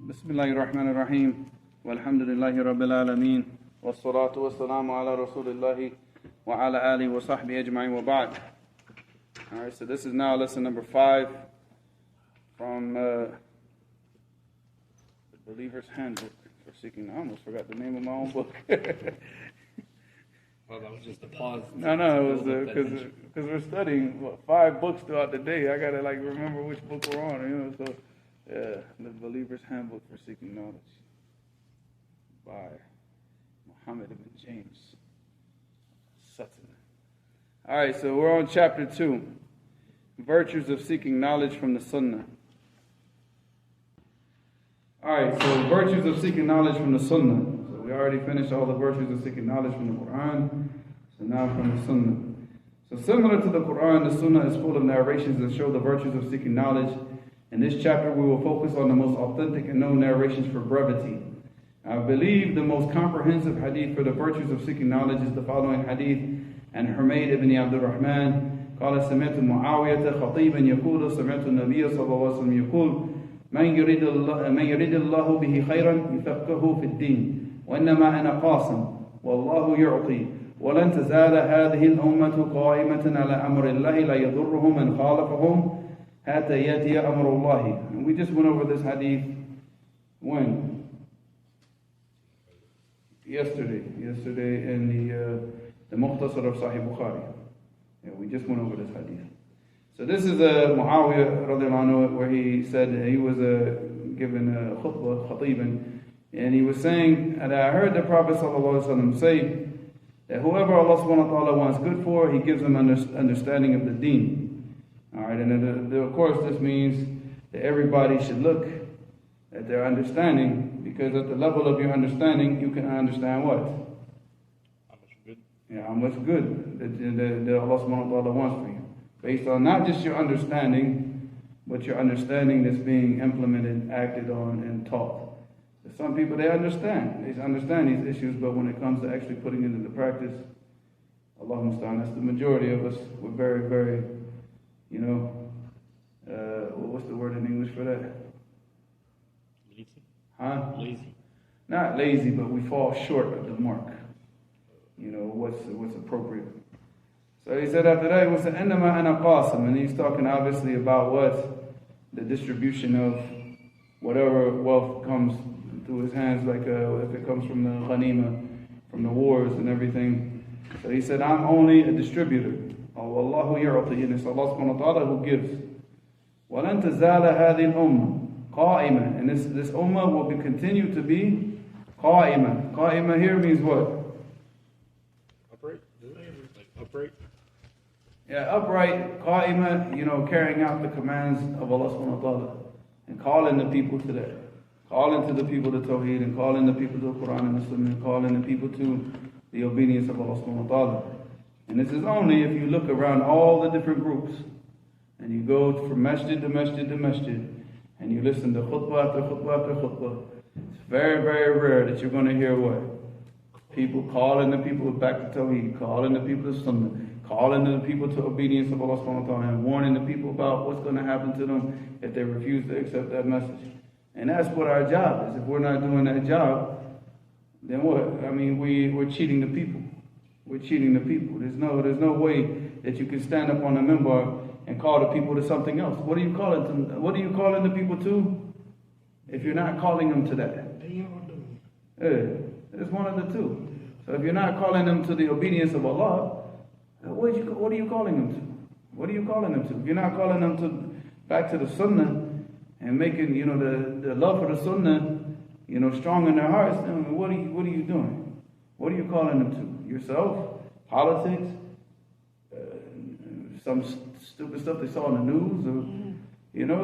Bismillahir Rahmanir Rahim. Walhamdulillahi Rabbil Alameen. Wassalatu wassalamu ala Rasulillahi wa ala alihi wa sahbihi ajma'in wa ba'd. Alright, so this is now lesson number 5 from the Believer's Handbook for Seeking. I almost forgot the name of my own book. Well, that was just a pause. No, it was because we're studying 5 books throughout the day. I gotta remember which book we're on, So, the Believer's Handbook for Seeking Knowledge by Muhammad ibn James Sutton. All right, so we're on chapter 2, Virtues of Seeking Knowledge from the Sunnah. All right, so virtues of seeking knowledge from the Sunnah. So we already finished all the virtues of seeking knowledge from the Quran. So now from the Sunnah. So similar to the Quran, the Sunnah is full of narrations that show the virtues of seeking knowledge. In this chapter, we will focus on the most authentic and known narrations for brevity. I believe the most comprehensive hadith for the virtues of seeking knowledge is the following hadith. And Humayd ibn Abdul Rahman قال سمعت معاوية خطيبا يقول سمعت النبي صلى الله عليه وسلم يقول من يريد الله به خيرا يفقهه في الدين وإنما أنا قاسم والله يعطي ولن تزال هذه الأمة قائمة على أمر الله لا يضرهم من خالفهم حتى يأتي أمر الله. And we just went over this hadith when? Yesterday in the Mukhtasar of Sahih Bukhari. Yeah, we just went over this hadith. So this is Muawiyah radiallahu anhu, where he said he was given a khutbah, khatiban, and he was saying, and I heard the Prophet sallallahu alaihi wasallam say that whoever Allah subhanahu wa ta'ala wants good for, He gives them understanding of the deen. All right, and of course this means that everybody should look at their understanding, because at the level of your understanding, you can understand what? How much good? Yeah, how much good that Allah subhanahu wa ta'ala wants for you. Based on not just your understanding, but your understanding that's being implemented, acted on, and taught. So some people, they understand these issues, but when it comes to actually putting it into practice, Allah musta'an, that's the majority of us. We're very, very, what's the word in English for that? Lazy? Huh? Lazy. Not lazy, but we fall short of the mark. What's appropriate. So he said after that, he was إنما أنا قاسم, and he's talking obviously about what? The distribution of whatever wealth comes through his hands, like if it comes from the ghanima, from the wars and everything. So he said, I'm only a distributor. Allahu يعطي, and it's Allah subhanahu wa ta'ala who gives. وَلَن تَزَالَ هَذِهِ الْأُمَّةِ قَائِمًا, and this ummah will continue to be قَائِمًا. قَائِمًا here means what? Upright? Like upright? Yeah, upright, qa'ima, carrying out the commands of Allah subhanahu wa ta'ala. And calling the people to that. Calling to the people to Tawheed, and calling the people to the Quran and the Sunnah, and calling the people to the obedience of Allah subhanahu wa ta'ala. And this is only if you look around all the different groups, and you go from masjid to masjid to masjid, and you listen to khutbah after khutbah after khutbah. It's very, very rare that you're going to hear what? People calling the people back to Tawheed, calling the people to Sunnah, calling the people to obedience of Allah subhanahu wa ta'ala, and warning the people about what's going to happen to them if they refuse to accept that message. And that's what our job is. If we're not doing that job, then what? I mean, we're cheating the people. We're cheating the people. There's no way that you can stand up on a minbar and call the people to something else. What are you calling them? What are you calling the people to? If you're not calling them to that. It's one of the two. So if you're not calling them to the obedience of Allah, what are you calling them to? What are you calling them to? If you're not calling them back to the Sunnah and making the love for the Sunnah strong in their hearts, then what are you doing? What are you calling them to? Yourself? Politics? Some stupid stuff they saw in the news?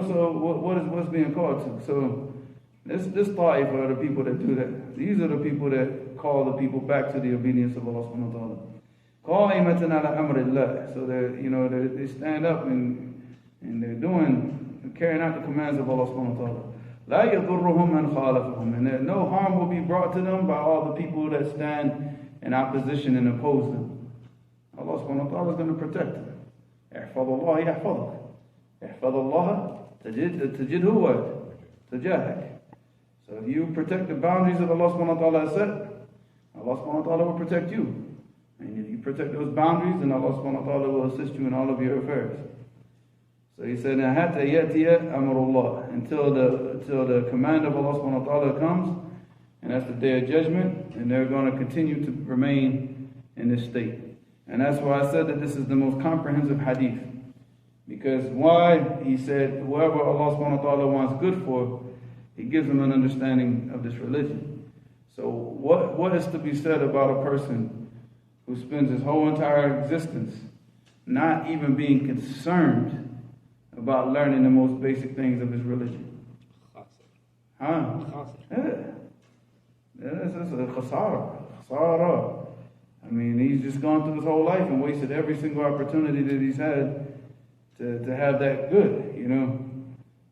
So what's being called to? So this ta'if are the people that do that. These are the people that call the people back to the obedience of Allah subhanahu wa ta'ala. قَائِمَةً عَلَى أَمْرِ اللَّهِ. So they stand up and they're carrying out the commands of Allah subhanahu wa ta'ala. لَا يَضُرُّهُمْ مَنْ خَالَفَهُم. And that no harm will be brought to them by all the people that stand in opposition and oppose them. Allah subhanahu wa ta'ala is going to protect them. احفظ الله يحفظك. احفظ الله تجده تجاهك. So if you protect the boundaries that Allah subhanahu wa ta'ala has set, Allah subhanahu wa ta'ala will protect you. And if you protect those boundaries, then Allah subhanahu wa ta'ala will assist you in all of your affairs. So he said, حَتَّى يَأْتِيَ أَمْرُ اللَّهِ, until the command of Allah subhanahu wa ta'ala comes, and that's the day of judgment, and they're going to continue to remain in this state. And that's why I said that this is the most comprehensive hadith. Because why? He said, whoever Allah subhanahu wa ta'ala wants good for, He gives them an understanding of this religion. So what is to be said about a person who spends his whole entire existence not even being concerned about learning the most basic things of his religion? Huh? Yeah. That's a khasara. I mean, he's just gone through his whole life and wasted every single opportunity that he's had to have that good, you know.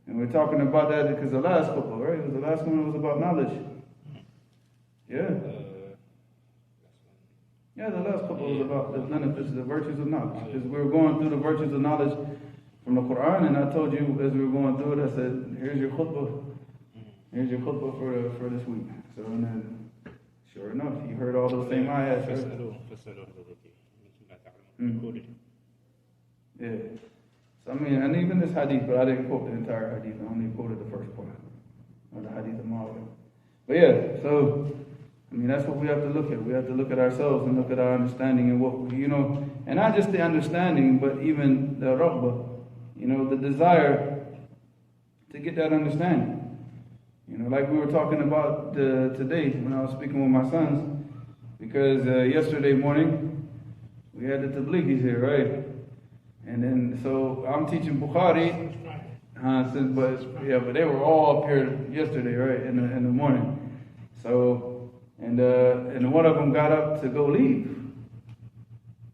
And we're talking about that because the last couple, right? The last one was about knowledge. Yeah. Yeah, the last couple was about the benefits, the virtues of knowledge. Because we were going through the virtues of knowledge from the Quran, and I told you as we were going through it, I said, here's your khutbah. Here's your khutbah for this week. So, and then, sure enough, you heard all those same ayats. Yeah. So, I mean, and even this hadith, but I didn't quote the entire hadith. I only quoted the first part of the hadith of Muawiyah. But yeah, so, I mean, that's what we have to look at. We have to look at ourselves and look at our understanding and what, you know, and not just the understanding, but even the raghbah, you know, the desire to get that understanding. You know, like we were talking about today when I was speaking with my sons, because yesterday morning we had the tablighis here, right? And then, so I'm teaching Bukhari, but they were all up here yesterday, right, in the morning. So, and one of them got up to go leave.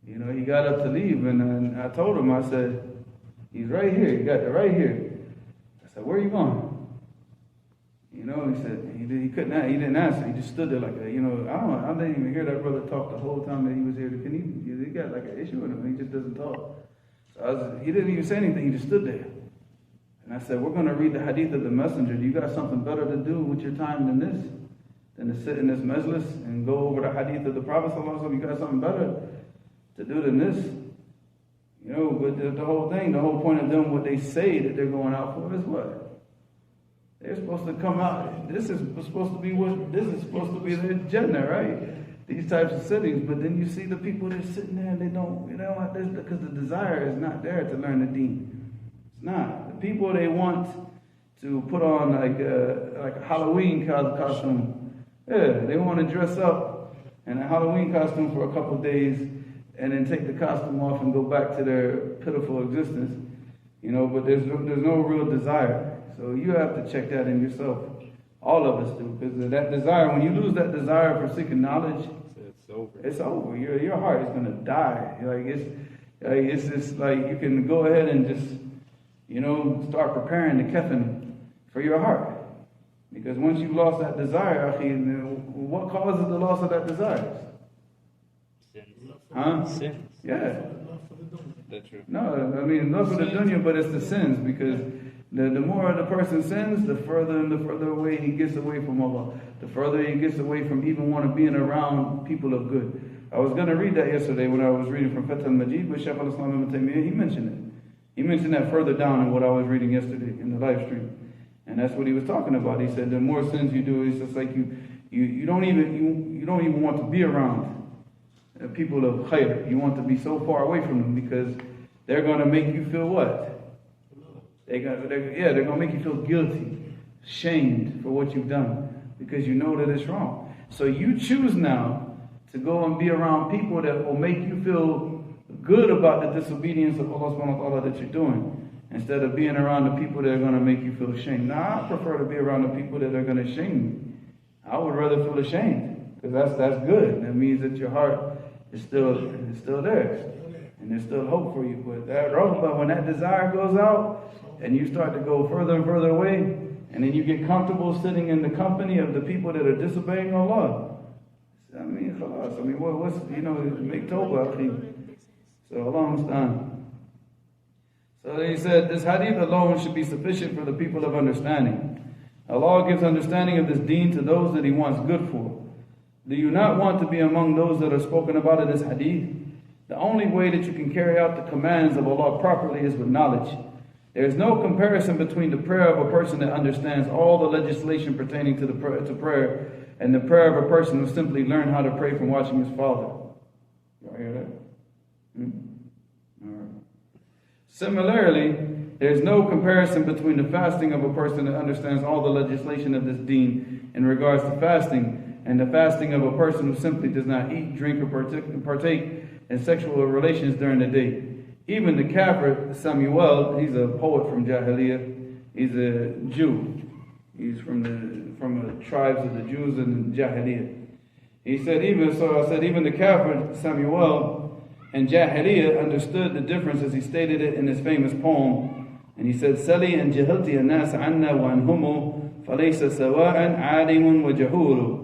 You know, he got up to leave, and I told him, I said, he's right here, he got it right here. I said, where are you going? You know, he said, he didn't answer, he just stood there like that. You know, I didn't even hear that brother talk the whole time that he was here. He got like an issue with him, he just doesn't talk. So he didn't even say anything, he just stood there. And I said, we're going to read the hadith of the messenger. Do you got something better to do with your time than this? Than to sit in this majlis and go over the hadith of the Prophet ﷺ? You got something better to do than this? You know, but the whole thing, the whole point of them, what they say that they're going out for is what? They're supposed to come out. This is supposed to be their Jannah, right? These types of sittings, but then you see the people that are sitting there and they don't, you know, because the desire is not there to learn the deen. It's not. The people, they want to put on like a Halloween costume. Yeah, they want to dress up in a Halloween costume for a couple of days and then take the costume off and go back to their pitiful existence. You know, but there's no real desire. So you have to check that in yourself. All of us do, because that desire, when you lose that desire for seeking knowledge, it's over. Your heart is going to die. It's just like you can go ahead and just, you know, start preparing the kafan for your heart. Because once you've lost that desire, what causes the loss of that desire? Sins. Huh? Sins. Yeah. That's true. No, I mean, love for the dunya, but it's the sins, because the more the person sins, the further and the further away he gets away from Allah. The further he gets away from even want to being around people of good. I was going to read that yesterday when I was reading from Fath al-Majid, but Shaykh al-Islam ibn Taymiyyah, he mentioned it. He mentioned that further down in what I was reading yesterday in the live stream. And that's what he was talking about. He said the more sins you do, it's just like you don't even want to be around people of khayr. You want to be so far away from them because they're going to make you feel what? They're going to make you feel guilty, shamed for what you've done because you know that it's wrong. So you choose now to go and be around people that will make you feel good about the disobedience of Allah subhanahu wa ta'ala that you're doing, instead of being around the people that are going to make you feel ashamed. Now, I prefer to be around the people that are going to shame me. I would rather feel ashamed, because that's good. That means that your heart is still there, and there's still hope for you. But when that desire goes out, and you start to go further and further away, and then you get comfortable sitting in the company of the people that are disobeying Allah. I mean, khalas. I mean, what's, you know, make tawbah, akhi. So Allah musta'an. So he said, this hadith alone should be sufficient for the people of understanding. Allah gives understanding of this deen to those that He wants good for. Do you not want to be among those that are spoken about in this hadith? The only way that you can carry out the commands of Allah properly is with knowledge. There is no comparison between the prayer of a person that understands all the legislation pertaining to prayer and the prayer of a person who simply learned how to pray from watching his father. Y'all hear that? All right. Similarly, there's no comparison between the fasting of a person that understands all the legislation of this deen in regards to fasting and the fasting of a person who simply does not eat, drink, or partake in sexual relations during the day. Even the kafir, Samuel, he's a poet from Jahiliyyah. He's a Jew. He's from the tribes of the Jews in Jahiliyyah. He said, even the kafir, Samuel, and Jahiliyyah understood the difference as he stated it in his famous poem. And he said, Sali and jahilti an-nas anna wa anhumu falaysa sawa'an alimun wa jahulu.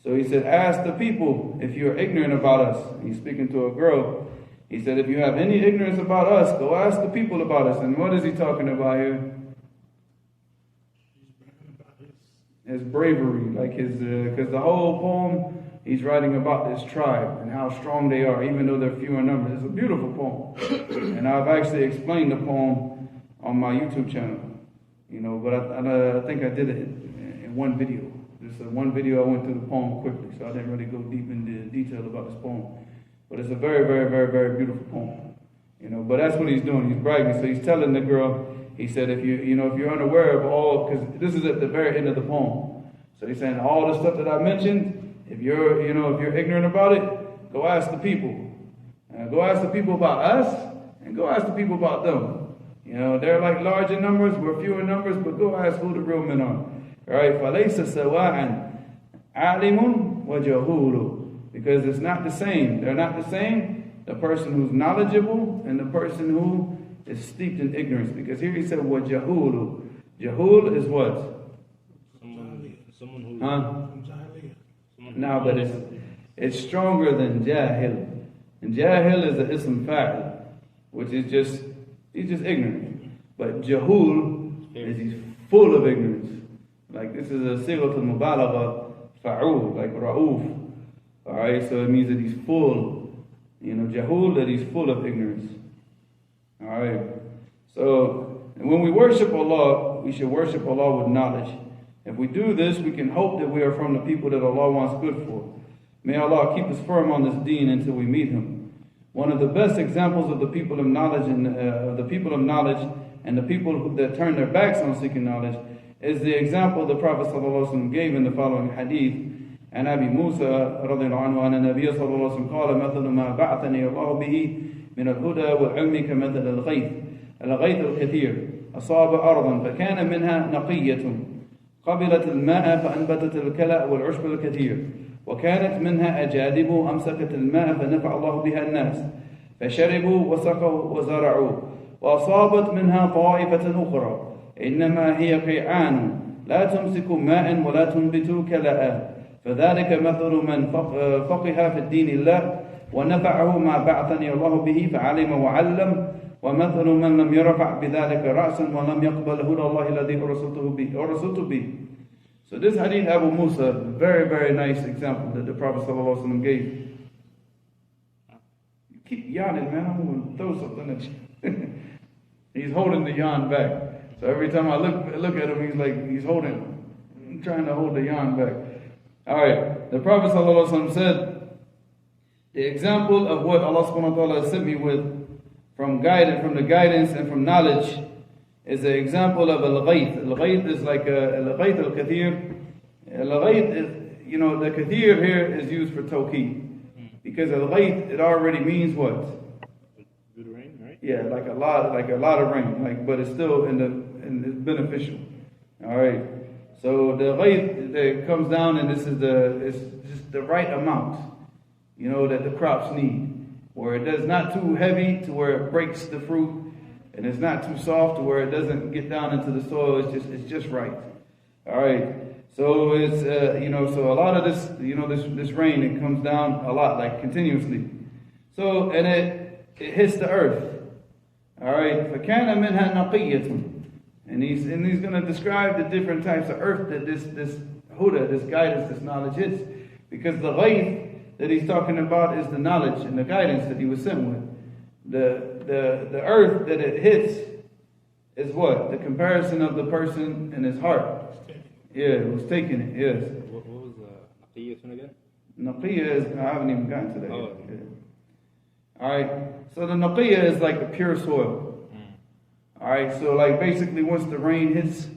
So he said, ask the people if you're ignorant about us. He's speaking to a girl. He said, if you have any ignorance about us, go ask the people about us. And what is he talking about here? His bravery, like because the whole poem, he's writing about this tribe and how strong they are, even though they're few in numbers. It's a beautiful poem. And I've actually explained the poem on my YouTube channel. But I think I did it in one video. Just one video I went through the poem quickly, so I didn't really go deep into detail about this poem. But it's a very, very, very, very beautiful poem. But that's what he's doing. He's bragging. So he's telling the girl, he said, if you're unaware of all, because this is at the very end of the poem. So he's saying all the stuff that I mentioned, if you're ignorant about it, go ask the people. Go ask the people about us, and go ask the people about them. They're like large in numbers, we're few in numbers, but go ask who the real men are. Right? فَلَيْسَ سَوَاءً عَالِمٌ وَجَهُولٌ. Because it's not the same. They're not the same. The person who's knowledgeable and the person who is steeped in ignorance. Because here he said, وَجَهُولُ. Jahul is what? Someone who... No, but it's stronger than jahil. And jahil is an ism fa'il, which is he's just ignorant. But jahul is he's full of ignorance. Like this is a sighatul mubalagha fa'ul, like ra'uf. Alright, so it means that he's full, jahul, that he's full of ignorance. Alright, so when we worship Allah, we should worship Allah with knowledge. If we do this, we can hope that we are from the people that Allah wants good for. May Allah keep us firm on this deen until we meet Him. One of the best examples of the people of knowledge and the people that turn their backs on seeking knowledge is the example the Prophet ﷺ gave in the following hadith. عن أبي موسى رضي الله عنه أن النبي صلى الله عليه وسلم قال مثل ما بعثني الله به من الهدى والعلم كمثل الغيث الكثير أصاب أرضا فكان منها نقية قبلت الماء فأنبتت الكلأ والعشب الكثير وكانت منها أجادب أمسكت الماء فنفع الله بها الناس فشربوا وسقوا وزرعوا وأصابت منها طائفة أخرى إنما هي قيعان لا تمسك ماء ولا تنبت كلأ فذلك مثل من فقه في الدين الله ونفعه ما بعثني الله به فعلم وعلم ومثل من لم يرفع بذلك رأسا ولم يقبل هدى الله الذي أرسلت به. So this hadith Abu Musa, very, very nice example that the Prophet ﷺ gave. You keep yawning, man. I'm going to throw something at you. He's holding the yawn back. So every time I look at him, he's trying to hold the yawn back. Alright, the Prophet ﷺ said, the example of what Allah subhanahu wa ta'ala sent me with from the guidance and from knowledge is the example of al-ghayth. Al-ghayth is like al-ghayth al-kathir. Al-ghayth is, the kathir here is used for tawqeed. Because al-ghayth, it already means what? Good rain, right? Yeah, like a lot of rain, but it's still it's beneficial. Alright. So the ghayth that comes down, and it's just the right amount, that the crops need. Where it does not too heavy to where it breaks the fruit, and it's not too soft to where it doesn't get down into the soil. It's just right. All right. So it's so a lot of this this rain, it comes down a lot, like continuously. So and it hits the earth. All right. فَكَانَ مِنْهَا نَقِيَّةٌ. And he's going to describe the different types of earth that this huda, this guidance, this knowledge is. Because the ghayth that he's talking about is the knowledge and the guidance that he was sent with. The earth that it hits is what? The comparison of the person and his heart. Yeah, it was taking it, yes. What was Naqiyya again? Naqiyya is, I haven't even gotten to that Oh. yet. Yeah. Alright, so the Naqiyya is like the pure soil. Alright, so like basically once the rain hits,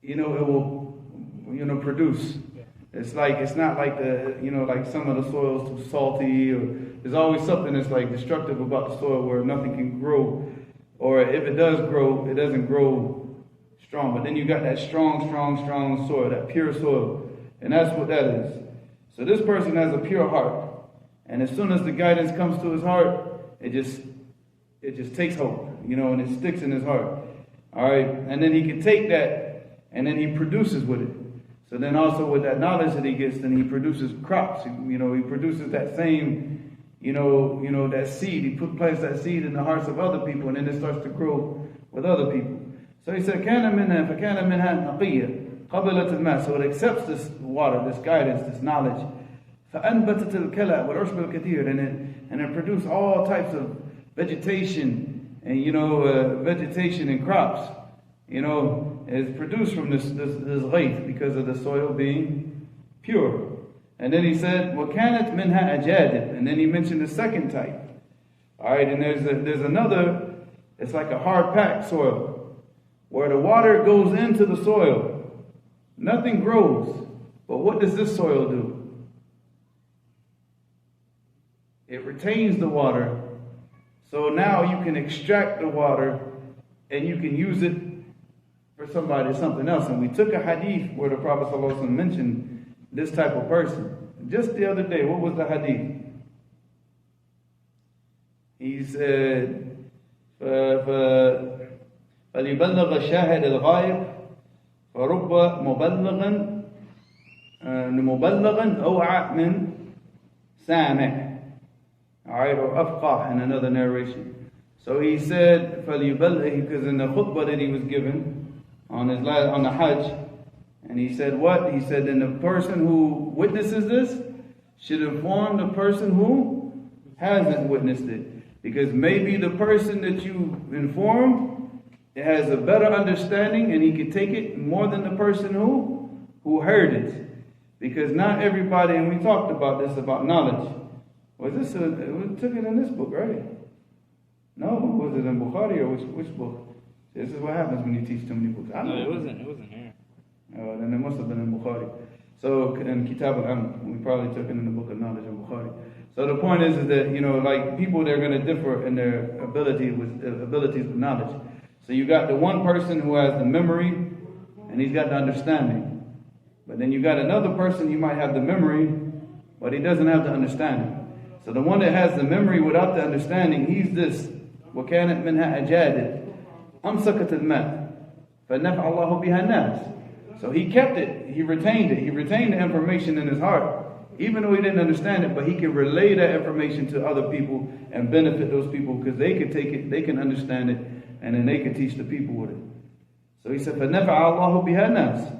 it will, produce. It's not like like some of the soil's too salty, or there's always something that's like destructive about the soil where nothing can grow. Or if it does grow, it doesn't grow strong. But then you got that strong soil, that pure soil. And that's what that is. So this person has a pure heart. And as soon as the guidance comes to his heart, it just takes hold, and it sticks in his heart. Alright, and then he can take that and then he produces with it. So then also with that knowledge that he gets, then he produces crops. He produces that same, that seed. He plants that seed in the hearts of other people, and then it starts to grow with other people. So he said, كَانَ مِنْهَا فَكَانَ مِنْهَا نَقِيَّةٌ قَبِلَتِ الْمَاءِ. So it accepts this water, this guidance, this knowledge. فَأَنْبَتَتِ الْكَلَأَ وَالْعُشْبَ الْكَثِيرِ. And it produced all types of vegetation, and vegetation and crops. Is produced from this ghayth because of the soil being pure. And then he said, وَكَانَتْ مِنْهَا أَجَادِبٌ. And then he mentioned the second type. Alright, and there's another, it's like a hard-packed soil, where the water goes into the soil. Nothing grows. But what does this soil do? It retains the water. So now you can extract the water and you can use it for something else. And we took a hadith where the Prophet ﷺ mentioned this type of person. Just the other day, what was the hadith? He said, فَلْيُبَلَّغَ الشَّاهِدَ الْغَائِبِ فَرُبَّ مُبَلَّغًا أَوْعَى مِنْ سَامِعٍ. Alright, or afqah in another narration. So he said, فَلْيُبَلَّغ, because in the khutbah that he was given on the Hajj, and he said what? He said, then the person who witnesses this should inform the person who hasn't witnessed it. Because maybe the person that you inform has a better understanding and he can take it more than the person who heard it. Because not everybody, and we talked about this, about knowledge. We took it in this book, right? No, was it in Bukhari or which book? This is what happens when you teach too many books. No, it wasn't here. Then it must have been in Bukhari. So in Kitab al-Amr, we probably took it in the book of knowledge in Bukhari. So the point is that, like people, they're going to differ in their abilities with knowledge. So you got the one person who has the memory and he's got the understanding. But then you got another person, he might have the memory, but he doesn't have the understanding. So the one that has the memory without the understanding, he's this. وَكَانَتْ مِنْهَا أَجَادِبٌ أَمْسَكَتِ الْمَاءِ فَنَفَعَ اللَّهُ بِهَا النَّاسِ. So he kept it, he retained it, he retained the information in his heart, even though he didn't understand it, but he can relay that information to other people and benefit those people because they can take it, they can understand it, and then they can teach the people with it. So he said, فَنَفَعَ اللَّهُ بِهَا النَّاسِ.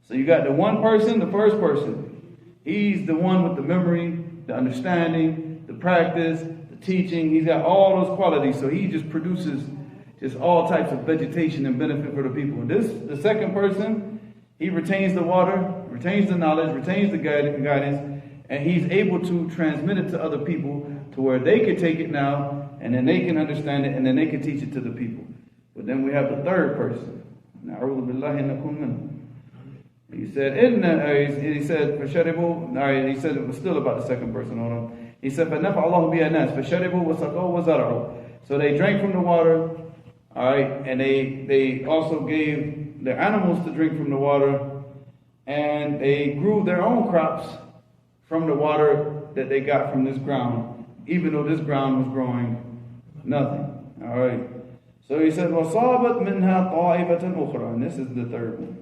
So you got the one person, the first person. He's the one with the memory, the understanding, the practice, the teaching. He's got all those qualities. So he just produces just all types of vegetation and benefit for the people. And the second person, he retains the water, retains the knowledge, retains the guidance, and he's able to transmit it to other people to where they can take it now, and then they can understand it, and then they can teach it to the people. But then we have the third person. He said, he said, فَشَرِبُوا, he said it was still about the second person, hold on. He said, فَنَفَعَ اللَّهُ بِهَا النَّاسِ فَشَرِبُوا وَسَقَوْا وَزَرَعُوا. So they drank from the water, alright, and they also gave their animals to drink from the water, and they grew their own crops from the water that they got from this ground, even though this ground was growing nothing. Alright. So he said, وَصَابَتْ مِنْهَا طَائِفَةً أُخْرَى. And this is the third one.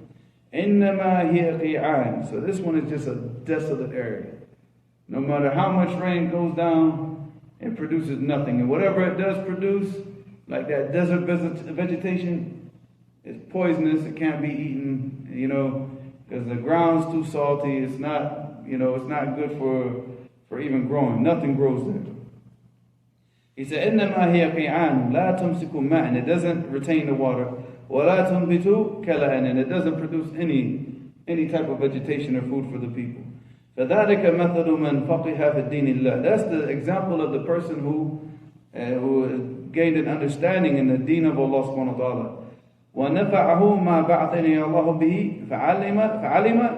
إِنَّمَا هِيَ قِيعَانٍ. So this one is just a desolate area. No matter how much rain goes down, it produces nothing. And whatever it does produce, like that desert vegetation, It's poisonous. It can't be eaten, because the ground's too salty. It's not, it's not good for even growing. Nothing grows there. He said, إِنَّمَا هِيَ قِيعَانٌ لَا تُمْسِكُ مَاءً, and it doesn't retain the water. وَلَا تُنْبِتُ كَلَأً, and it doesn't produce any type of vegetation or food for the people. فَذَلِكَ مَثَلُ مَنْ فَقِهَ فِي الدِّينِ اللَّهِ. That's the example of the person who gained an understanding in the deen of Allah subhanahu wa ta'ala. وَنَفَعَهُ مَا بَعْثَنِيَ اللَّهُ بِهِ فَعَلِمَ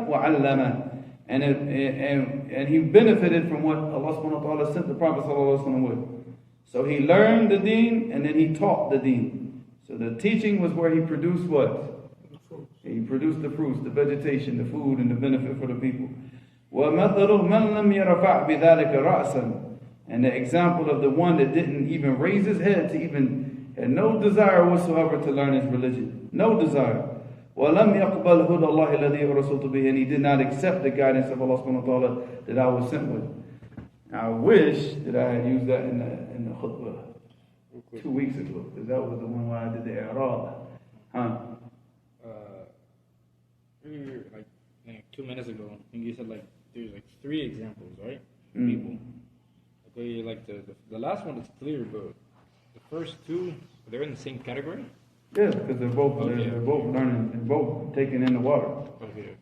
وَعَلَّمَ. And he benefited from what Allah subhanahu wa ta'ala sent the Prophet sallallahu alaihi wasallam with. So he learned the deen and then he taught the deen. So the teaching was where he produced what? He produced the fruits, the vegetation, the food, and the benefit for the people. وَمَثَلُ مَنْ لَمْ يَرْفَعْ بِذَلِكَ رَأْسًا. And the example of the one that didn't even raise his head to even, had no desire whatsoever to learn his religion. No desire. وَلَمْ يَقْبَلْ هُدَى اللَّهِ الَّذِي أَرْسَلْتُ بِهِ. And he did not accept the guidance of Allah subhanahu wa ta'ala that I was sent with. I wish that I had used that in the khutbah 2 weeks ago, because that was the one where I did the i'rab. Earlier, like 2 minutes ago, I think you said there's 3 examples, right? People. Okay, the last one is clear, but the first 2, they're in the same category? Yeah, because they're both learning, they're both taking in the water. Okay.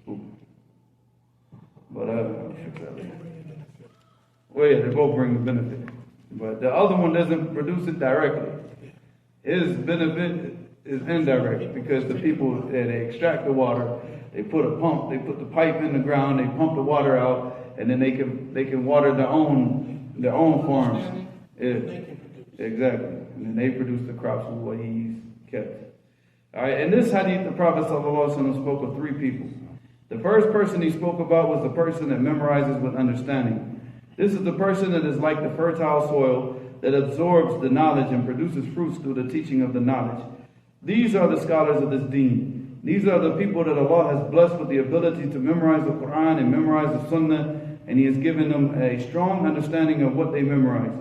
But I'll fix that later. Well, yeah, they both bring the benefit. But the other one doesn't produce it directly. His benefit is indirect, because the people, they extract the water, they put a pump, they put the pipe in the ground, they pump the water out, and then they can water their own farms. Yeah, exactly. And then they produce the crops with what he's kept. Alright, in this hadith, the Prophet ﷺ spoke of 3 people. The first person he spoke about was the person that memorizes with understanding. This is the person that is like the fertile soil that absorbs the knowledge and produces fruits through the teaching of the knowledge. These are the scholars of this deen. These are the people that Allah has blessed with the ability to memorize the Quran and memorize the Sunnah, and He has given them a strong understanding of what they memorize.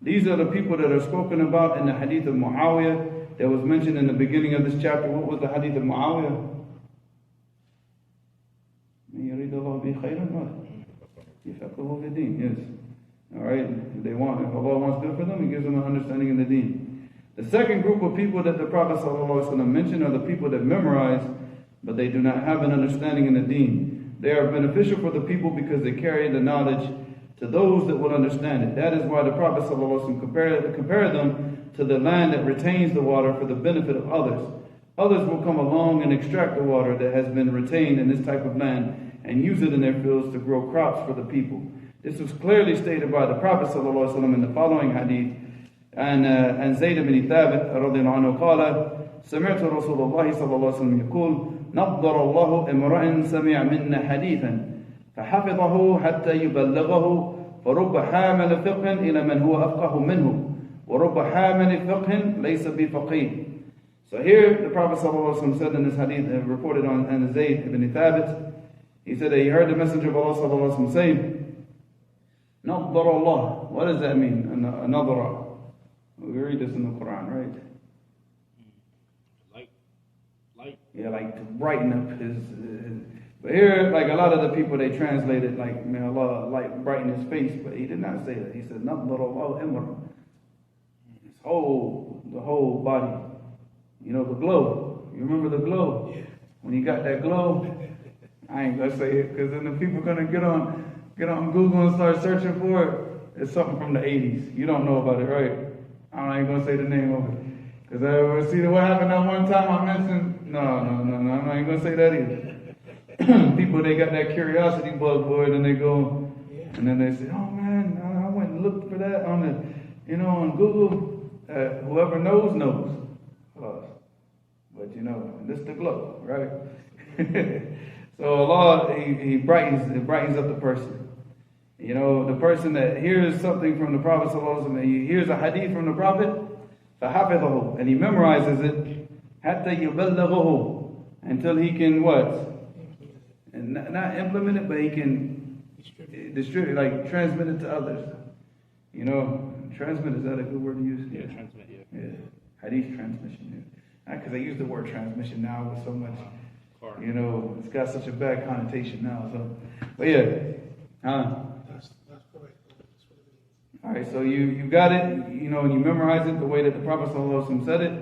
These are the people that are spoken about in the hadith of Muawiyah that was mentioned in the beginning of this chapter. What was the hadith of Muawiyah? Yes. Alright, if Allah wants good for them, He gives them an understanding in the deen. The second group of people that the Prophet ﷺ mentioned are the people that memorize, but they do not have an understanding in the deen. They are beneficial for the people because they carry the knowledge to those that will understand it. That is why the Prophet ﷺ compared them to the land that retains the water for the benefit of others. Others will come along and extract the water that has been retained in this type of land and use it in their fields to grow crops for the people. This was clearly stated by the Prophet ﷺ in the following hadith. And Zayd ibn Thabit رضي الله عنه قال سمعت رسول الله صلى الله عليه وسلم يقول نضر الله امرأ سمع منا حديثا فحفظه حتى يبلغه فرب حامل فقه إلى من هو أفقه منه ورب حامل فقه ليس بفقيه. So here the Prophet ﷺ said in this hadith reported on Zayd ibn Thabit, he said that he heard the Messenger of Allah ﷺ say, نضر Allah. What does that mean? Nadara. We read this in the Quran, right? Light. Yeah, like to brighten up his but here, like a lot of the people, they translate it like, may Allah light brighten his face, but he did not say that. He said, نضر الله امرأ. The whole body. You know, the glow. You remember the glow? Yeah. When you got that glow, I ain't gonna say it, because then the people gonna get on Google and start searching for it. It's something from the 80s. You don't know about it, right? I ain't gonna say the name of it. Because I see what happened that one time I mentioned. No, I'm not even gonna say that either. People, they got that curiosity bug for it, and they go, and then they say, oh man, I went and looked for that on on Google. Whoever knows. But this the glow, right? So Allah, He brightens up the person. The person that hears something from the Prophet ﷺ, he hears a hadith from the Prophet, فَحَفِظَهُ, and he memorizes it, حَتَّى يُبَلَّغَهُ, until he can what? And not implement it, but he can distribute, like transmit it to others. Transmit, is that a good word to use? Yeah, transmit, yeah. Yeah, hadith transmission. because I use the word transmission now with so much, Car. you know, it's got such a bad connotation now. So, but yeah, That's correct. That's what it means. all right. So you got it, you know, and you memorize it the way that the Prophet ﷺ said it,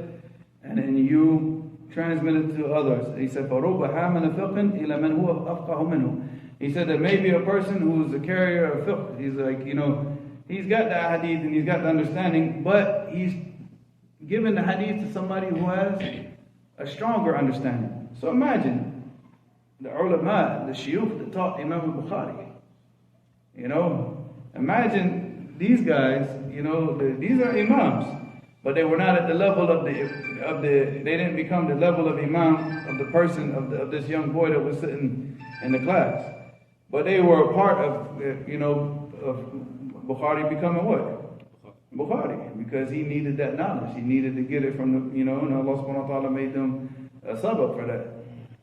and then you transmit it to others. He said, فَرُبَّ حَامِلَ فِقٍ إِلَى مَنْ هُوَ أَفْقَهُ مِنْهُ. He said that maybe a person who's a carrier of fiqh, he's like, you know, he's got the hadith and he's got the understanding, but he's giving the hadith to somebody who has a stronger understanding. So imagine the ulama, the shuyukh that taught Imam al-Bukhari. You know, imagine these guys, you know, these are imams, but they were not at the level of they didn't become the level of imam of the person, of this young boy that was sitting in the class. But they were a part of, you know, of Bukhari becoming what? Bukhari, because he needed that knowledge. He needed to get it from the, you know, and Allah subhanahu wa ta'ala made them a sabab for that.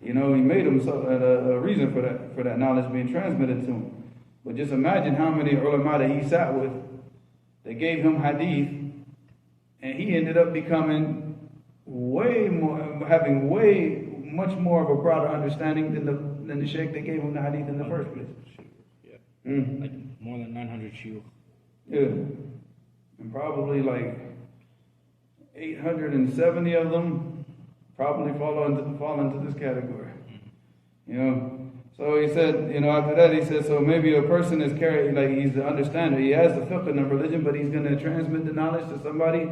You know, he made them a reason for that knowledge being transmitted to him. But just imagine how many ulama that he sat with, they gave him hadith, and he ended up becoming way more, having much more of a broader understanding than the sheikh that gave him the hadith in the first place. Yeah. Mm. Like more than 900 shuyukh. Yeah. And probably like 870 of them probably fall into this category. You know. So he said, you know, after that he said, so maybe a person is carrying, like he's the understander, he has the fiqh in the religion, but he's going to transmit the knowledge to somebody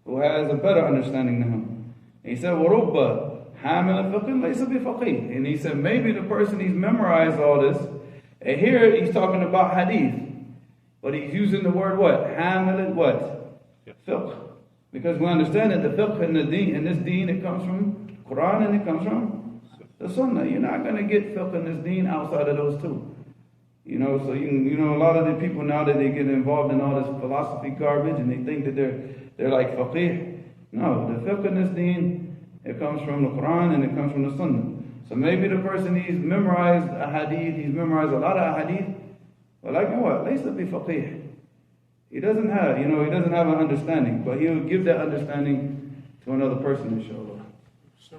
who has a better understanding than him. And he said, وَرُبَّ حَامِلَ فِقٍ لَيْسَ بِفَقِيهٍ. And he said, maybe the person, he's memorized all this, and here he's talking about hadith, but he's using the word what? Hamil what? Fiqh. Because we understand that the fiqh in the deen, in this deen, it comes from Quran and it comes from the Sunnah. You're not going to get fiqh in this deen outside of those two. You know, so you know, a lot of the people now that they get involved in all this philosophy garbage and they think that they're like faqih. No, the fiqh in this deen, it comes from the Quran and it comes from the Sunnah. So maybe the person, he's memorized a hadith, he's memorized a lot of hadith, but like what? Laysa bi faqih. He doesn't have an understanding, but he'll give that understanding to another person, inshallah.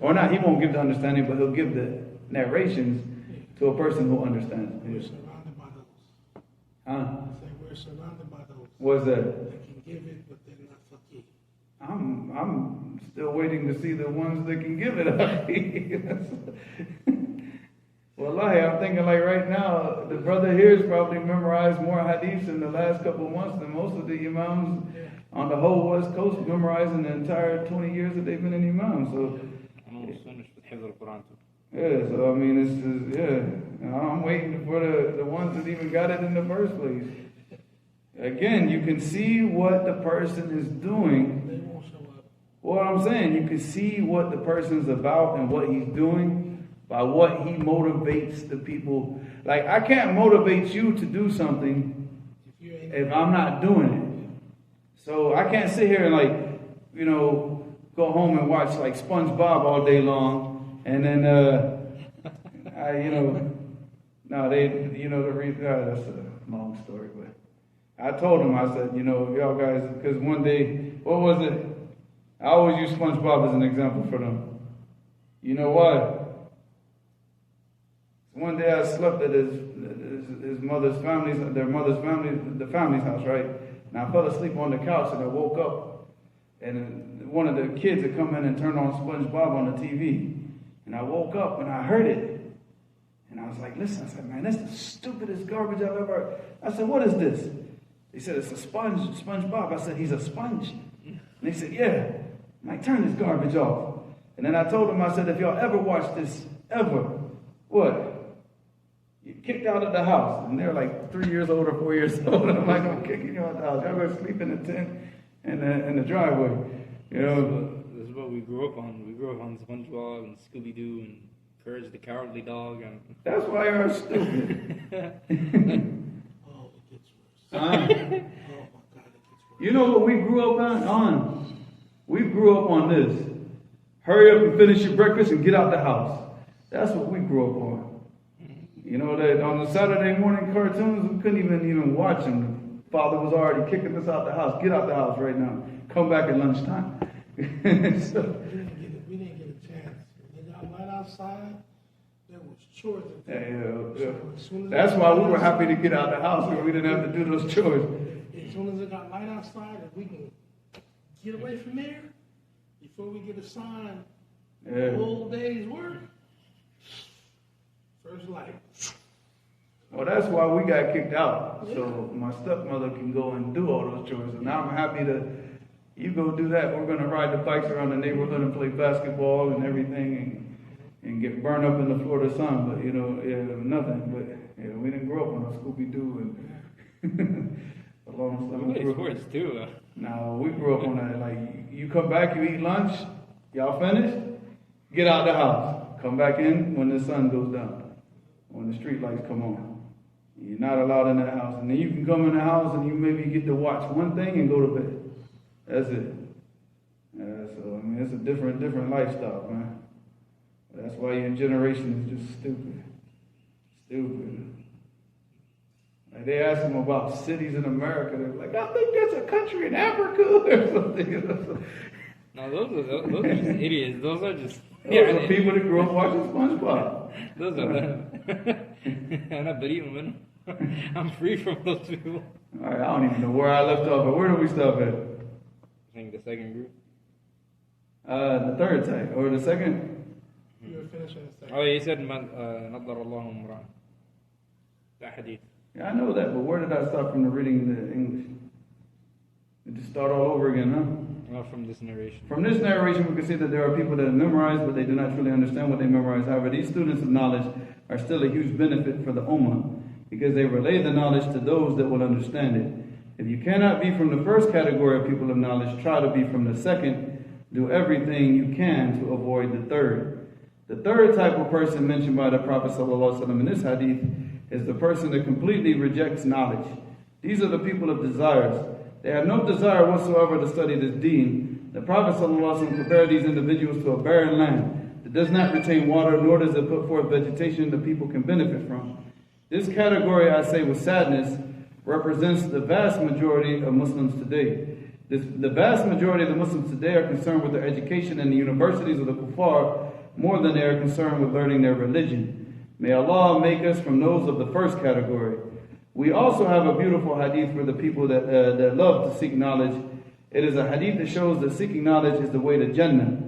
Or not, he won't give the understanding, but he'll give the narrations to a person who understands. We're surrounded by those. Huh? I say we're surrounded by those. What's that? They can give it, but they're not faqih. I'm still waiting to see the ones that can give it. Wallahi, I'm thinking like right now, the brother here has probably memorized more hadiths in the last couple of months than most of the imams on the whole West Coast memorizing the entire 20 years that they've been in imams. So, I'm almost finished with Hifz al-Quran too. yeah, so I mean, it's just, yeah. I'm waiting for the ones that even got it in the first place. Again, you can see what the person is doing. They won't show up. What I'm saying, you can see what the person's about and what he's doing by what he motivates the people. Like, I can't motivate you to do something if I'm not doing it. So I can't sit here and like, you know, go home and watch like SpongeBob all day long, and then that's a long story, but I told him, I said, you know, y'all guys, because one day, what was it? I always use SpongeBob as an example for them. You know what? One day I slept at his mother's family's, the family's house, right? And I fell asleep on the couch and I woke up, and one of the kids had come in and turned on SpongeBob on the TV. And I woke up and I heard it. And I was like, listen, I said, man, that's the stupidest garbage I've ever heard. I said, what is this? He said, it's a SpongeBob. I said, he's a sponge. And he said, yeah. I'm like, turn this garbage off. And then I told him, I said, if y'all ever watch this, ever, what? You kicked out of the house. And they're like 3 years old or 4 years old. And I'm like, I'm kicking you out of the house. Y'all go sleep in the tent in the driveway. You know? This is what we grew up on. We grew up on SpongeBob and Scooby-Doo and Courage the Cowardly Dog. And That's why you're stupid. Oh, it gets worse. Huh? Oh my God, it gets worse. You know what we grew up on? We grew up on this. Hurry up and finish your breakfast and get out the house. That's what we grew up on. You know, that on the Saturday morning cartoons, we couldn't even watch them. Father was already kicking us out the house. Get out the house right now. Come back at lunchtime. So, We didn't get it outside, there was chores to do. Yeah. So as soon as That's it why got we were light happy to get out of the house because we didn't have to do those chores. As soon as it got light outside, if we can get away from there, before we get assigned Yeah. a whole day's work, first light. Well, that's why we got kicked out. So my stepmother can go and do all those chores. And now I'm happy to, you go do that. We're going to ride the bikes around the neighborhood and play basketball and everything and get burned up in the Florida sun. But, nothing. But, we didn't grow up on a Scooby-Doo and along We played sports too. No, we grew up on that. Like, you come back, you eat lunch, y'all finished, get out the house. Come back in when the sun goes down, when the street lights come on. You're not allowed in that house. And then you can come in the house and you maybe get to watch one thing and go to bed. That's it. So, it's a different lifestyle, man. That's why your generation is just stupid. Stupid. Like they ask them about cities in America, they're like, I think that's a country in Africa or something. No, those are just idiots. Those are just Those are people that grew up watching SpongeBob. Those are them. I'm not believing them. I'm free from those people. All right, I don't even know where I left off, but where did we stop at? I think the second group. The third type, or the second? You were finishing the second. Oh, you said نظر الله امرأ. That hadith. Yeah, I know that, but where did I stop from the reading the English? Did you start all over again, huh? Well, from this narration. From this narration, we can see that there are people that have memorized, but they do not truly understand what they memorize. However, these students of knowledge are still a huge benefit for the Ummah, because they relay the knowledge to those that will understand it. If you cannot be from the first category of people of knowledge, try to be from the second. Do everything you can to avoid the third. The third type of person mentioned by the Prophet ﷺ in this hadith is the person that completely rejects knowledge. These are the people of desires. They have no desire whatsoever to study this deen. The Prophet ﷺ compared these individuals to a barren land that does not retain water, nor does it put forth vegetation that people can benefit from. This category, I say with sadness, represents the vast majority of Muslims today. The vast majority of the Muslims today are concerned with their education in the universities of the kuffar more than they are concerned with learning their religion. May Allah make us from those of the first category. We also have a beautiful hadith for the people that love to seek knowledge. It is a hadith that shows that seeking knowledge is the way to Jannah.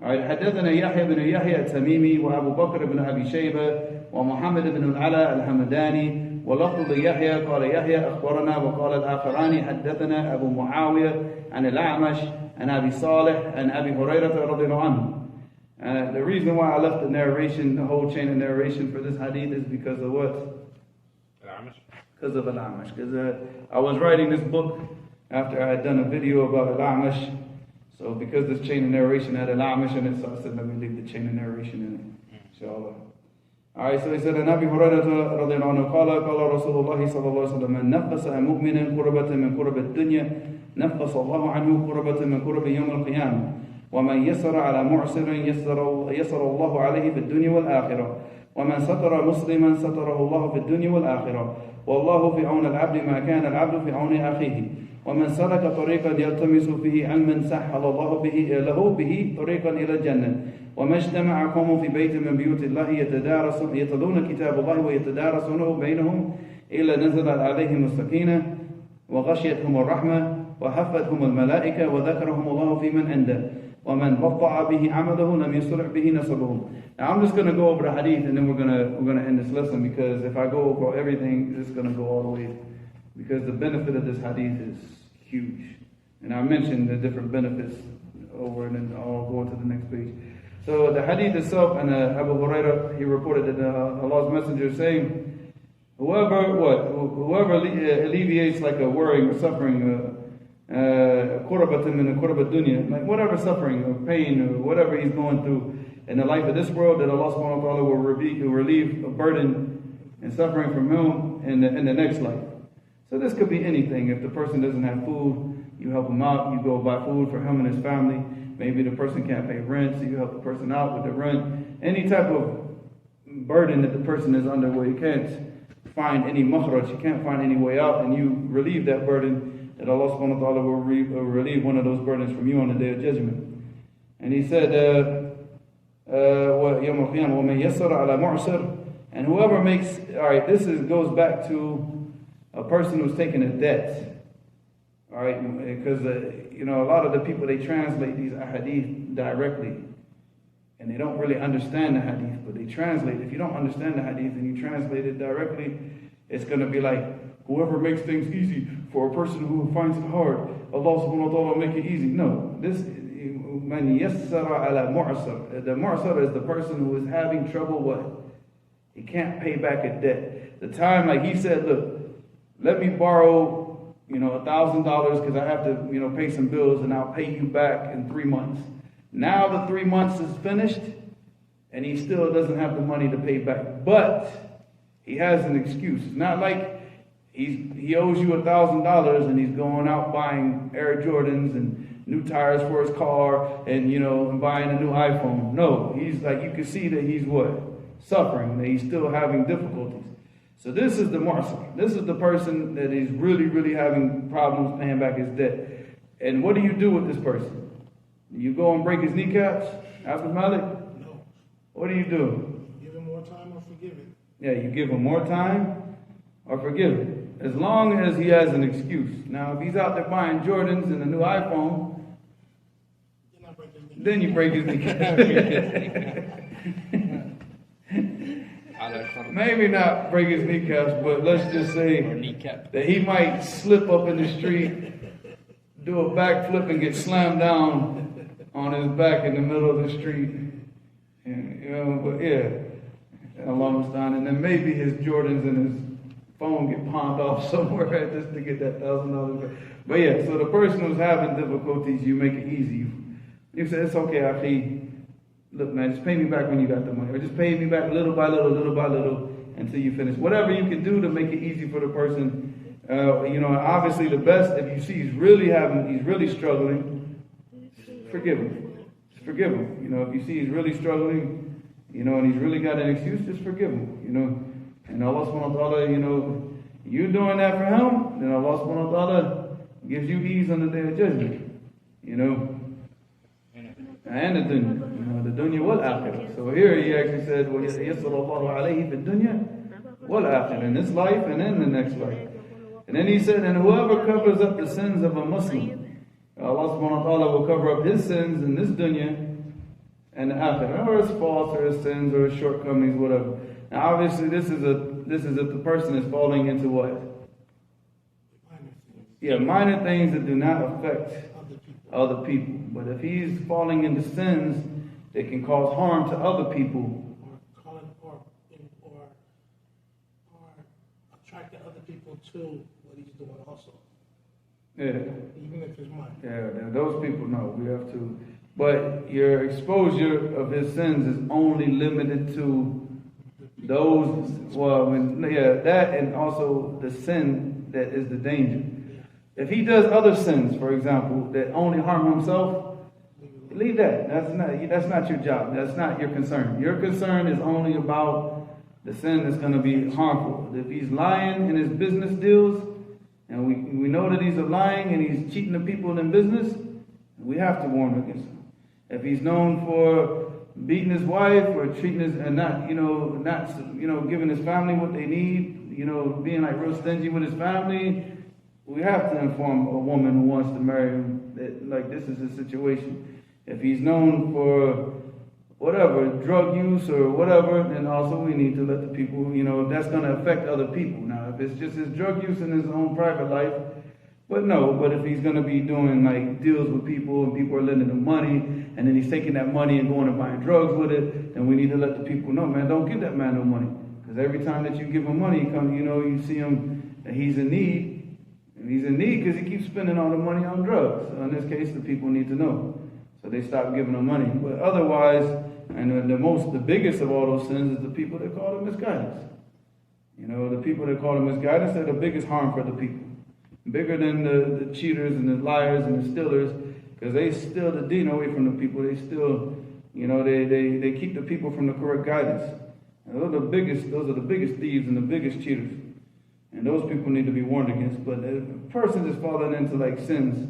Alright, حدثنا يحيى بن يحيى التميمي وأبو بكر بن أبي شيبة ومحمد بن العلاء الحمداني ولفظ يحيى قال يحيى أخبرنا وقال الآخران حدثنا أبو معاوية عن الأعمش عن أبي صالح عن أبي هريرة رضي الله عنه. The reason why I left the narration, the whole chain of narration for this hadith is because of what? Al-Amash. Because of Al-Amash. Because I was writing this book after I had done a video about Al-Amash. So because this chain of narration had Al-Amash in it, so I said let me leave the chain of narration in it. Inshallah. Alright, so he said, عن أبي هريرة رضي الله عنه قال قال رسول الله صلى الله عليه وسلم من نفس عن مؤمن كربة من كرب الدنيا نفس الله عنه كربة من كرب يوم القيامة ومن يسر على معسر يسر الله عليه في الدنيا والآخرة ومن ستر مسلما ستره الله في الدنيا والآخرة والله في عون العبد ما كان العبد في عون أخيه ومن سلك طريقا يلتمس فيه علما سهل الله له به طريقا إلى الجنة وما اجتمع قوم في بيت من بيوت الله يتلون كتاب الله ويتدارسونه بينهم إلا نزل عليهم السكينة وغشيتهم الرحمة وحفتهم الملائكة وذكرهم الله في من عنده ومن بطع به عمله لم يسرع به نسبه. Now I'm just going to go over the hadith and then we're going to end this lesson, because if I go over everything, it's going to go all the way, because the benefit of this hadith is huge. And I mentioned the different benefits over, and then I'll go on to the next page. So the hadith itself, and Abu Hurairah, he reported that Allah's Messenger is saying, whoever alleviates like a worrying or suffering, qurbatin min qurbat dunya, like whatever suffering or pain or whatever he's going through in the life of this world, that Allah subhanahu wa ta'ala will relieve a burden and suffering from him in the next life. So this could be anything. If the person doesn't have food, you help him out, you go buy food for him and his family. Maybe the person can't pay rent, so you help the person out with the rent. Any type of burden that the person is under where he can't find any makhraj, he can't find any way out, and you relieve that burden, that Allah subhanahu wa ta'ala will relieve one of those burdens from you on the day of judgment. And he said, يوم القيامة ومن يسر على معسر. And whoever makes, all right, goes back to a person who's taking a debt. All right, because a lot of the people, they translate these hadith directly, and they don't really understand the hadith, but they translate. If you don't understand the hadith and you translate it directly, it's going to be like, whoever makes things easy for a person who finds it hard, Allah subhanahu wa ta'ala will make it easy. No, this man yassara ala mu'sar. The mu'sar is the person who is having trouble what? He can't pay back a debt. The time, like he said, look, let me borrow, $1,000 because I have to, pay some bills, and I'll pay you back in 3 months. Now the 3 months is finished, and he still doesn't have the money to pay back. But he has an excuse. It's not like he owes you $1,000 and he's going out buying Air Jordans and new tires for his car and and buying a new iPhone. No, he's like, you can see that he's what? Suffering, that he's still having difficulties. So this is the mu'sar. This is the person that is really, really having problems paying back his debt. And what do you do with this person? You go and break his kneecaps? Abdul Malik? No. What do you do? Give him more time or forgive it. Yeah, you give him more time or forgive it. As long as he has an excuse. Now, if he's out there buying Jordans and a new iPhone, then you break his kneecaps. Maybe not break his kneecaps, but let's just say that he might slip up in the street, do a backflip and get slammed down on his back in the middle of the street. And, but yeah, Allah Mustaan. And then maybe his Jordans and his phone get pawned off somewhere just to get that $1,000. But yeah, so the person who's having difficulties, you make it easy. You say, it's okay, Akhi. Look, man, just pay me back when you got the money. Or just pay me back little by little, until you finish. Whatever you can do to make it easy for the person. Obviously the best, if you see he's really struggling, forgive him. Just forgive him. If you see he's really struggling, and he's really got an excuse, just forgive him. And Allah subhanahu wa ta'ala, you doing that for him, then Allah subhanahu wa ta'ala gives you ease on the day of judgment. And the dunya, the dunya wal akhirah. So here he actually said, وَيَسْرَ اللَّهُ عَلَيْهِ فِي الدُّنْيَا wal akhirah, in this life and in the next life. And then he said, and whoever covers up the sins of a Muslim, Allah subhanahu wa ta'ala will cover up his sins in this dunya and the akhirah, or his faults, or his sins, or his shortcomings, whatever. Now obviously this is if the person is falling into what? Yeah, minor things that do not affect other people. But if he's falling into sins that can cause harm to other people, or attract the other people to what he's doing also. Yeah. Even if it's money. Yeah, those people know. We have to. But your exposure of his sins is only limited to those. That and also the sin that is the danger. If he does other sins, for example, that only harm himself, leave that. That's not your job. That's not your concern. Your concern is only about the sin that's going to be harmful. If he's lying in his business deals, and we know that he's lying and he's cheating the people in business, we have to warn against him. If he's known for beating his wife or treating his and not giving his family what they need, being like real stingy with his family, we have to inform a woman who wants to marry him that like this is his situation. If he's known for whatever, drug use or whatever, then also we need to let the people, if that's going to affect other people. Now, if it's just his drug use in his own private life, but if he's going to be doing like deals with people and people are lending him money and then he's taking that money and going and buying drugs with it, then we need to let the people know, man, don't give that man no money. Because every time that you give him money, you see him, and he's in need. And he's in need because he keeps spending all the money on drugs. So in this case, the people need to know. So they stop giving him money. But otherwise, and the biggest of all those sins is the people that call it misguidance. The people that call it misguidance are the biggest harm for the people. Bigger than the cheaters and the liars and the stealers, because they steal the deen away from the people. They still, they keep the people from the correct guidance. And those are the biggest thieves and the biggest cheaters. And those people need to be warned against. But if a person is falling into like sins,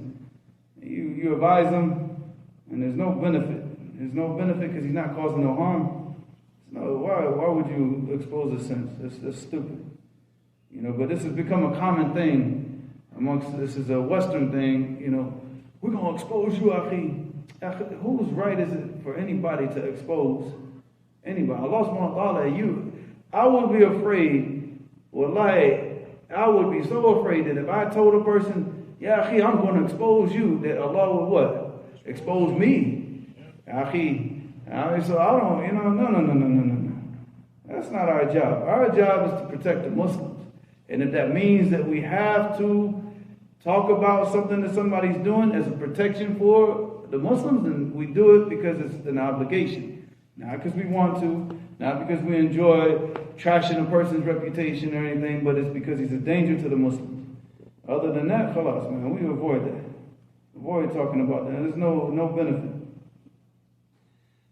you advise them, and there's no benefit. There's no benefit because he's not causing no harm. No, why would you expose his sins? That's stupid. But this has become a common thing amongst, this is a Western thing, we're going to expose you, akhi. Whose right is it for anybody to expose anybody? Allah subhanahu wa ta'ala, I would be afraid, wallahi, I would be so afraid that if I told a person, yeah, akhi, I'm going to expose you, that Allah would what? Expose me. Akhi. So I don't, no. That's not our job. Our job is to protect the Muslims. And if that means that we have to talk about something that somebody's doing as a protection for the Muslims, then we do it because it's an obligation. Not because we want to, not because we enjoy trashing a person's reputation or anything, but it's because he's a danger to the Muslims. Other than that, khalas, man, we avoid that. Avoid talking about that. There's no benefit.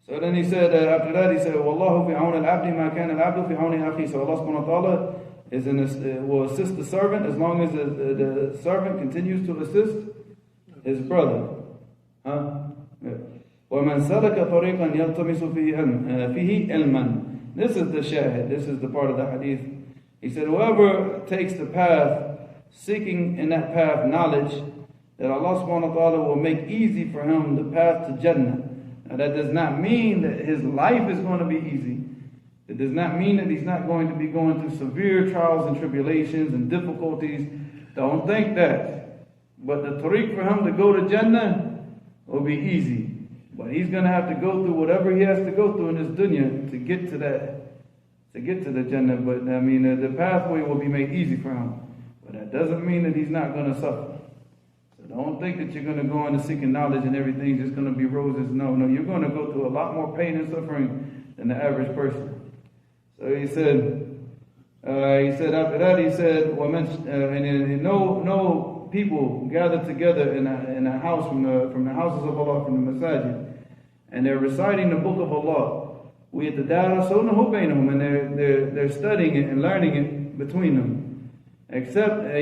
So then he said, after that, he said, Wallahu fi awn al-abdi ma kana al-abdu fi awn akhi. So Allah subhanahu wa ta'ala will assist the servant as long as the servant continues to assist his brother. وَمَنْ سَلَكَ طَرِيقًا يَلْتَمِسُ فِيهِ عِلْمًا. This is the shahid, this is the part of the hadith. He said, whoever takes the path, seeking in that path knowledge, that Allah subhanahu wa ta'ala will make easy for him the path to Jannah. Now that does not mean that his life is going to be easy. It does not mean that he's not going to be going through severe trials and tribulations and difficulties. Don't think that. But the tariq for him to go to Jannah will be easy. But he's going to have to go through whatever he has to go through in this dunya to get to the Jannah. But I mean, the pathway will be made easy for him. But that doesn't mean that he's not going to suffer. So don't think that you're going to go into seeking knowledge and everything's just going to be roses. No, you're going to go through a lot more pain and suffering than the average person. So he said after that, he said, and no people gathered together in a house from the houses of Allah, from the masajid, and they're reciting the book of Allah. And they're studying it and learning it between them. Except that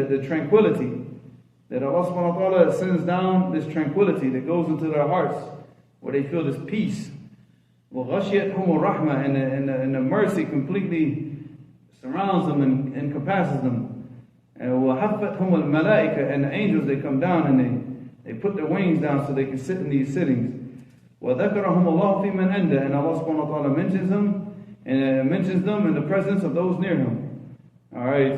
the tranquility, that Allah subhanahu wa ta'ala sends down this tranquility that goes into their hearts, where they feel this peace. And the mercy completely surrounds them and encompasses them. And the angels, they come down and they put their wings down so they can sit in these sittings. And Allah subhanahu wa ta'ala mentions them in the presence of those near him. Alright.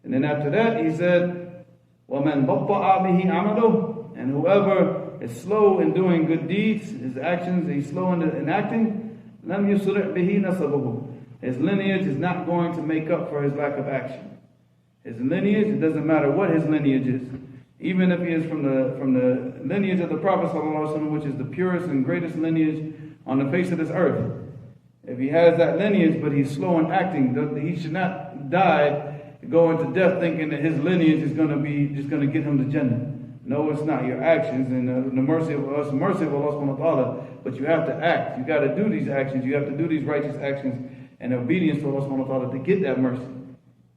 And then after that he said, وَمَنْ بَطَّعَ بِهِ عَمَلُهُ. And whoever is slow in doing good deeds, his actions, he's slow in acting, لَمْ يُسْرِعْ بِهِ نَسَبُهُ. His lineage is not going to make up for his lack of action. His lineage, it doesn't matter what his lineage is. Even if he is from the lineage of the Prophet ﷺ, which is the purest and greatest lineage on the face of this earth. If he has that lineage, but he's slow in acting, he should not die, go into death thinking that his lineage is going to be just going to get him to Jannah. No, it's not. Your actions and the mercy of Allah subhanahu wa ta'ala. But you have to act. You got to do these actions. You have to do these righteous actions and obedience to Allah subhanahu wa ta'ala to get that mercy.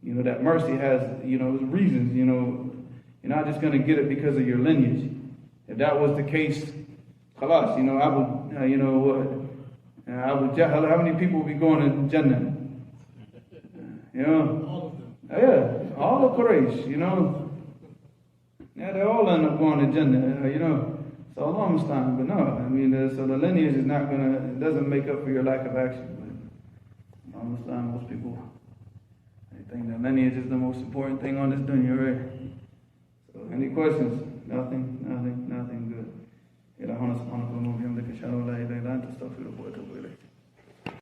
That mercy has, reasons. You're not just going to get it because of your lineage. If that was the case, khalas, how many people would be going to Jannah? All of them. Yeah, all of Quraysh, Yeah, they all end up going to Jannah, So Allah musta'an, but no, so the lineage is not it doesn't make up for your lack of action. But Allah musta'an, most people, they think that lineage is the most important thing on this dunya, right? So, any questions? Nothing good. إلهنا سبحانه وتعالى وبحمدك أشهد أن لا إله إلا أنت أستغفرك وأتوب إليك.